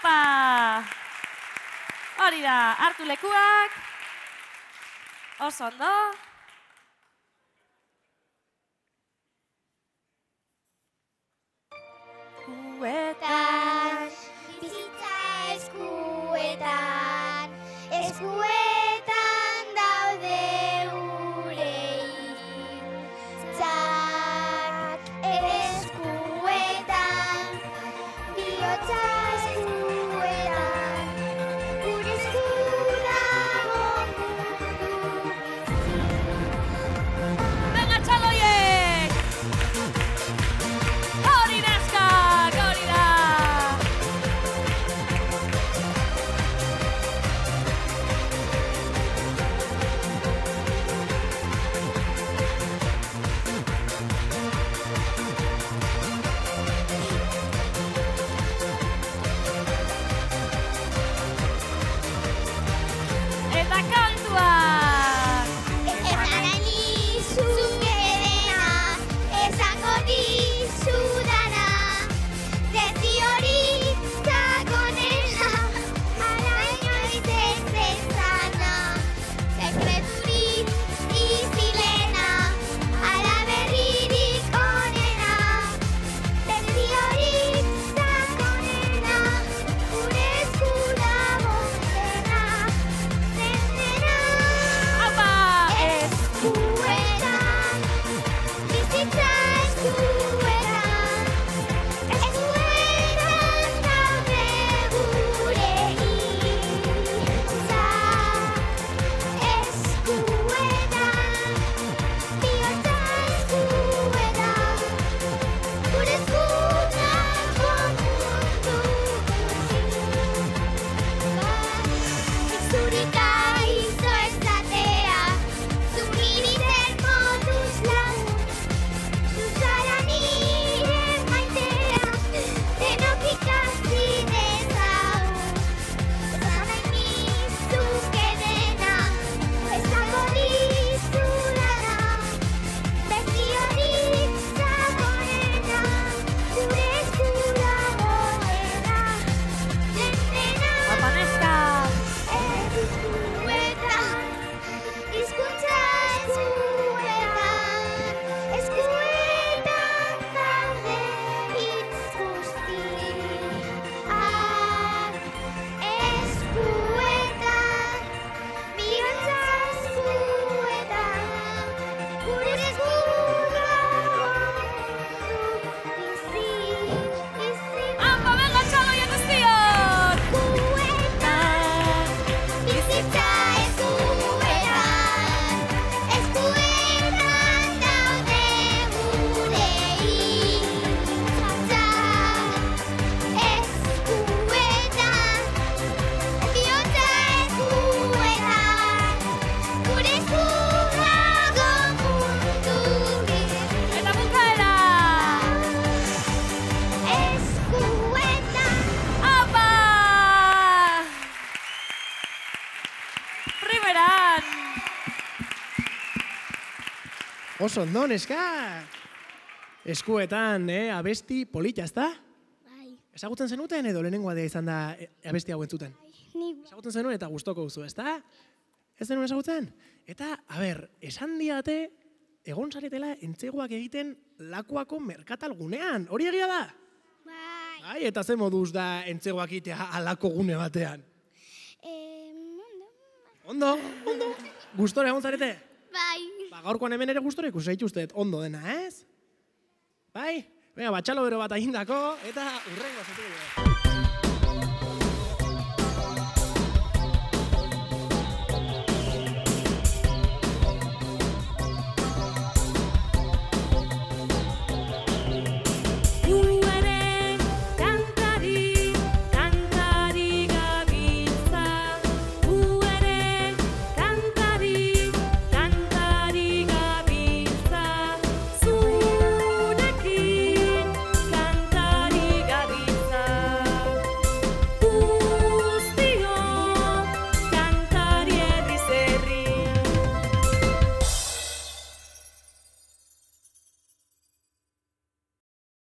Aupa! Hori da, hartu lekuak. Oso ondo. Eskuetan, bizitza eskuetan, eskuetan daude gure hitzak. Eskuetan, bihotza eskuetan, gure esku dago mundu bizi. Venga, txaloiek! Hori neskak, hori da! Eta kantuak! Esan dizukena, esango dizudana, dezi hori zagonena, ala inoiz ez ezana. Sekreturik izilena, ala berririk onena, dezi hori zagonena, gure esku dagoena. Aupa! Eskuetan, bizitza eskuetan, eskuetan daude gure hitzak. Eskuetan, bihotza eskuetan, gure esku dago mundu bizi. Zuri gaixo esatea, zu nire moduz lagun, zu zara nire maitea, denok ikasi dezagun. Esan nahi nizuke dena, esango dizudana, beti hori zagoena, gure esku dagoena. Aupa neska! Eskuetan, hizkuntza eskuetan, eskuetan daude hitz guztiak. Eskuetan, bihotza eskuetan, gure esku dago bizi. Aupa, venga, txaloiek guztiok! Eskuetan, bizitza eskuetan, eskuetan daude gure hitzak. Eskuetan, bihotza eskuetan, gure esku dago mundu bizi. Eta bukaera! Eskuetan. Aupa! Primeran! Oso ondo, neska! Eskuetan, abesti polita, ezta? Bai, Ezagutzen zenuten edo lehenengoa da izan da abesti hau entzuten? ni Ezagutzen zenuen eta gustoko duzu, ezta? Ez zenuen ezagutzen? Eta, esan diate, egon zaretela entzegoak egiten Lakuako merkatal gunean. Hori egia da? bai. Bai, eta ze moduz da entzegoak egitea halako gune batean? Ondo, ondo. Gustora egon zarete? Bai. Ba, gaurkoan hemen ere gustora ikusi zaituztet ondo dena, ez? Bai? Venga, batxalo bero bat agindako, eta urrengo zetuko.